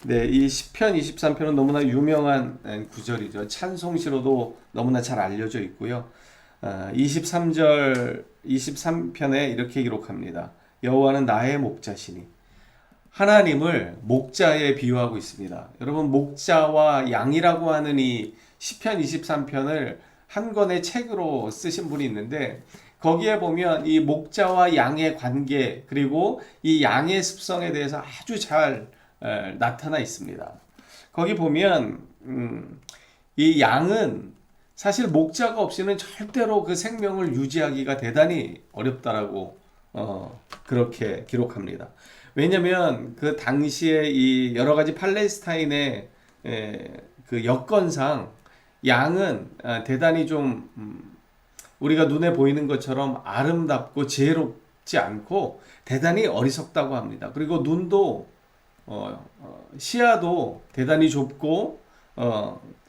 네, 이 시편 23편은 너무나 유명한 구절이죠. 찬송시로도 너무나 잘 알려져 있고요. 23편에 이렇게 기록합니다. 여호와는 나의 목자시니. 하나님을 목자에 비유하고 있습니다. 여러분, 목자와 양이라고 하는 이 시편 23편을 한 권의 책으로 쓰신 분이 있는데, 거기에 보면 이 목자와 양의 관계, 그리고 이 양의 습성에 대해서 아주 잘 나타나 있습니다. 거기 보면 이 양은 사실 목자가 없이는 절대로 그 생명을 유지하기가 대단히 어렵다라고 그렇게 기록합니다. 왜냐하면 그 당시에 이 여러 가지 팔레스타인의 그 여건상 양은 대단히 좀 우리가 눈에 보이는 것처럼 아름답고 지혜롭지 않고 대단히 어리석다고 합니다. 그리고 눈도 시야도 대단히 좁고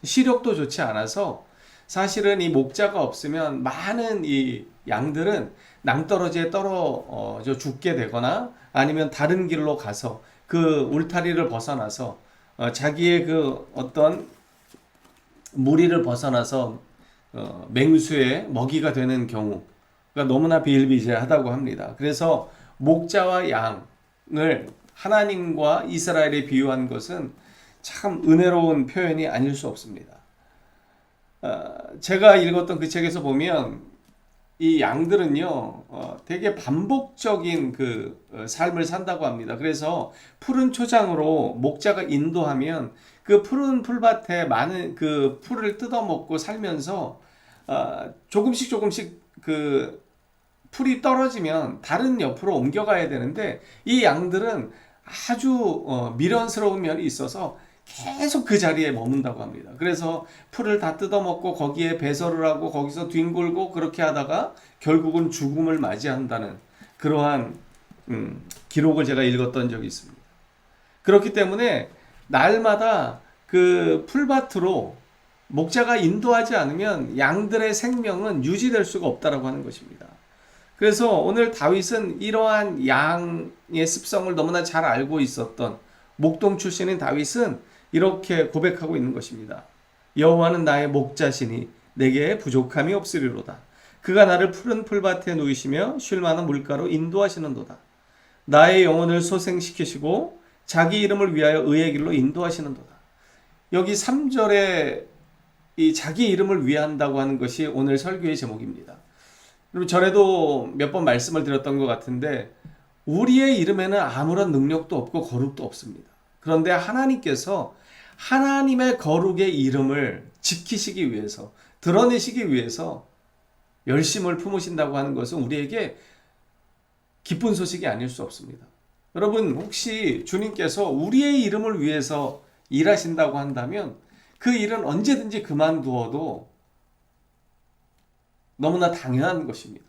시력도 좋지 않아서 사실은 이 목자가 없으면 많은 이 양들은 낭떠러지에 떨어져 죽게 되거나 아니면 다른 길로 가서 그 울타리를 벗어나서 자기의 그 어떤 무리를 벗어나서 맹수의 먹이가 되는 경우가 너무나 비일비재하다고 합니다. 그래서 목자와 양을 하나님과 이스라엘에 비유한 것은 참 은혜로운 표현이 아닐 수 없습니다. 제가 읽었던 그 책에서 보면 이 양들은요, 되게 반복적인 그 삶을 산다고 합니다. 그래서 푸른 초장으로 목자가 인도하면 그 푸른 풀밭에 많은 그 풀을 뜯어먹고 살면서 조금씩 그 풀이 떨어지면 다른 옆으로 옮겨가야 되는데 이 양들은 아주 미련스러운 면이 있어서 계속 그 자리에 머문다고 합니다. 그래서 풀을 다 뜯어먹고 거기에 배설을 하고 거기서 뒹굴고 그렇게 하다가 결국은 죽음을 맞이한다는 그러한 기록을 제가 읽었던 적이 있습니다. 그렇기 때문에 날마다 그 풀밭으로 목자가 인도하지 않으면 양들의 생명은 유지될 수가 없다라고 하는 것입니다. 그래서 오늘 다윗은 이러한 양의 습성을 너무나 잘 알고 있었던 목동 출신인 다윗은 이렇게 고백하고 있는 것입니다. 여호와는 나의 목자시니 내게 부족함이 없으리로다. 그가 나를 푸른 풀밭에 누이시며 쉴 만한 물가로 인도하시는도다. 나의 영혼을 소생시키시고 자기 이름을 위하여 의의 길로 인도하시는도다. 여기 3절에 이 자기 이름을 위한다고 하는 것이 오늘 설교의 제목입니다. 그리고 전에도 몇 번 말씀을 드렸던 것 같은데 우리의 이름에는 아무런 능력도 없고 거룩도 없습니다. 그런데 하나님께서 하나님의 거룩의 이름을 지키시기 위해서, 드러내시기 위해서 열심을 품으신다고 하는 것은 우리에게 기쁜 소식이 아닐 수 없습니다. 여러분, 혹시 주님께서 우리의 이름을 위해서 일하신다고 한다면 그 일은 언제든지 그만두어도 너무나 당연한 것입니다.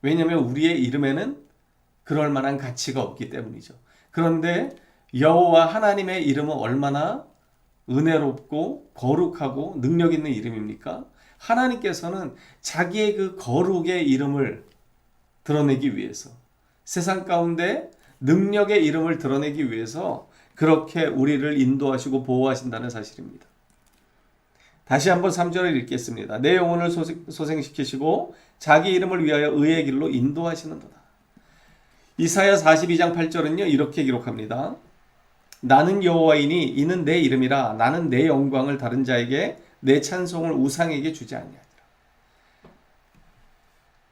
왜냐하면 우리의 이름에는 그럴 만한 가치가 없기 때문이죠. 그런데 여호와 하나님의 이름은 얼마나 은혜롭고 거룩하고 능력 있는 이름입니까? 하나님께서는 자기의 그 거룩의 이름을 드러내기 위해서, 세상 가운데 능력의 이름을 드러내기 위해서 그렇게 우리를 인도하시고 보호하신다는 사실입니다. 다시 한번 3절을 읽겠습니다. 내 영혼을 소생시키시고 자기 이름을 위하여 의의 길로 인도하시는도다. 이사야 42장 8절은요 이렇게 기록합니다. 나는 여호와이니 이는 내 이름이라. 나는 내 영광을 다른 자에게 내 찬송을 우상에게 주지 아니하리라.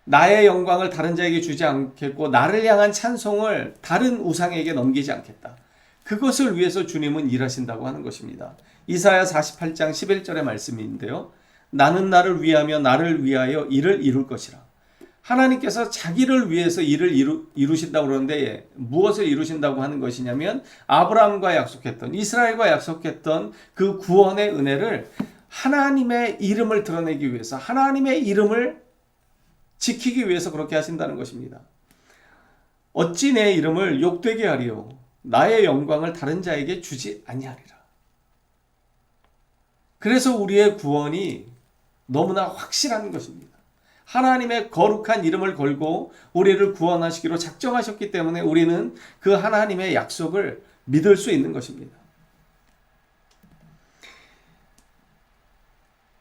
나의 영광을 다른 자에게 주지 않겠고 나를 향한 찬송을 다른 우상에게 넘기지 않겠다. 그것을 위해서 주님은 일하신다고 하는 것입니다. 이사야 48장 11절의 말씀인데요. 나는 나를 위하며 나를 위하여 일을 이룰 것이라. 하나님께서 자기를 위해서 일을 이루신다고 그러는데 무엇을 이루신다고 하는 것이냐면 아브라함과 약속했던, 이스라엘과 약속했던 그 구원의 은혜를 하나님의 이름을 드러내기 위해서, 하나님의 이름을 지키기 위해서 그렇게 하신다는 것입니다. 어찌 내 이름을 욕되게 하리요 나의 영광을 다른 자에게 주지 아니하리라. 그래서 우리의 구원이 너무나 확실한 것입니다. 하나님의 거룩한 이름을 걸고 우리를 구원하시기로 작정하셨기 때문에 우리는 그 하나님의 약속을 믿을 수 있는 것입니다.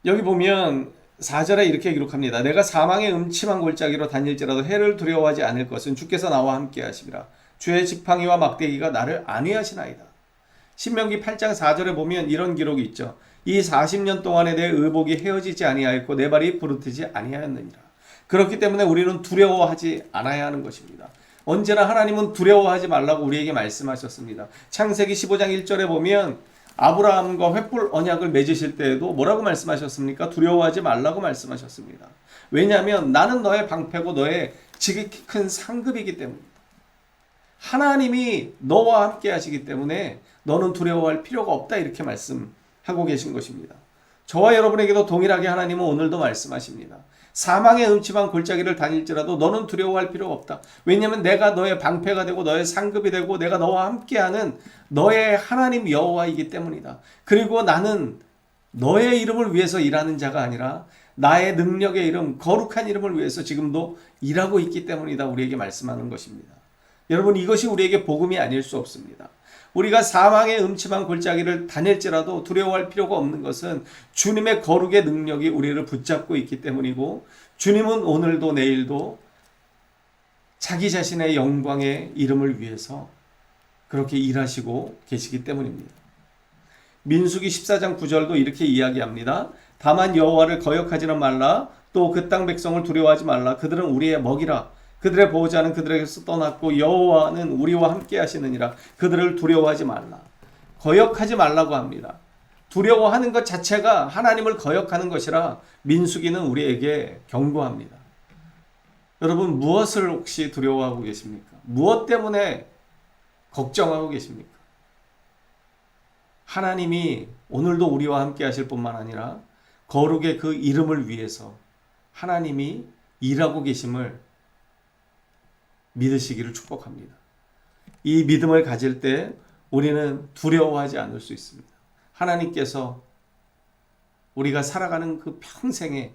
여기 보면 4절에 이렇게 기록합니다. 내가 사망의 음침한 골짜기로 다닐지라도 해를 두려워하지 않을 것은 주께서 나와 함께 하시리라. 주의 지팡이와 막대기가 나를 안위하시나이다. 신명기 8장 4절에 보면 이런 기록이 있죠. 이 40년 동안에 내 의복이 헤어지지 아니하였고 내 발이 부르트지 아니하였느니라. 그렇기 때문에 우리는 두려워하지 않아야 하는 것입니다. 언제나 하나님은 두려워하지 말라고 우리에게 말씀하셨습니다. 창세기 15장 1절에 보면 아브라함과 횃불 언약을 맺으실 때에도 뭐라고 말씀하셨습니까? 두려워하지 말라고 말씀하셨습니다. 왜냐하면 나는 너의 방패고 너의 지극히 큰 상급이기 때문입니다. 하나님이 너와 함께 하시기 때문에 너는 두려워할 필요가 없다 이렇게 말씀하고 계신 것입니다. 저와 여러분에게도 동일하게 하나님은 오늘도 말씀하십니다. 사망의 음침한 골짜기를 다닐지라도 너는 두려워할 필요가 없다. 왜냐하면 내가 너의 방패가 되고 너의 상급이 되고 내가 너와 함께하는 너의 하나님 여호와이기 때문이다. 그리고 나는 너의 이름을 위해서 일하는 자가 아니라 나의 능력의 이름, 거룩한 이름을 위해서 지금도 일하고 있기 때문이다. 우리에게 말씀하는 것입니다. 여러분, 이것이 우리에게 복음이 아닐 수 없습니다. 우리가 사망의 음침한 골짜기를 다닐지라도 두려워할 필요가 없는 것은 주님의 거룩의 능력이 우리를 붙잡고 있기 때문이고, 주님은 오늘도 내일도 자기 자신의 영광의 이름을 위해서 그렇게 일하시고 계시기 때문입니다. 민수기 14장 9절도 이렇게 이야기합니다. 다만 여호와를 거역하지는 말라. 또 그 땅 백성을 두려워하지 말라. 그들은 우리의 먹이라. 그들의 보호자는 그들에게서 떠났고 여호와는 우리와 함께 하시느니라. 그들을 두려워하지 말라. 거역하지 말라고 합니다. 두려워하는 것 자체가 하나님을 거역하는 것이라 민수기는 우리에게 경고합니다. 여러분, 무엇을 혹시 두려워하고 계십니까? 무엇 때문에 걱정하고 계십니까? 하나님이 오늘도 우리와 함께 하실 뿐만 아니라 거룩의 그 이름을 위해서 하나님이 일하고 계심을 믿으시기를 축복합니다. 이 믿음을 가질 때 우리는 두려워하지 않을 수 있습니다. 하나님께서 우리가 살아가는 그 평생에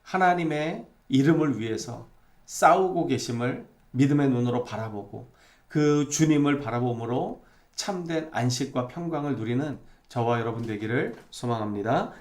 하나님의 이름을 위해서 싸우고 계심을 믿음의 눈으로 바라보고 그 주님을 바라봄으로 참된 안식과 평강을 누리는 저와 여러분 되기를 소망합니다.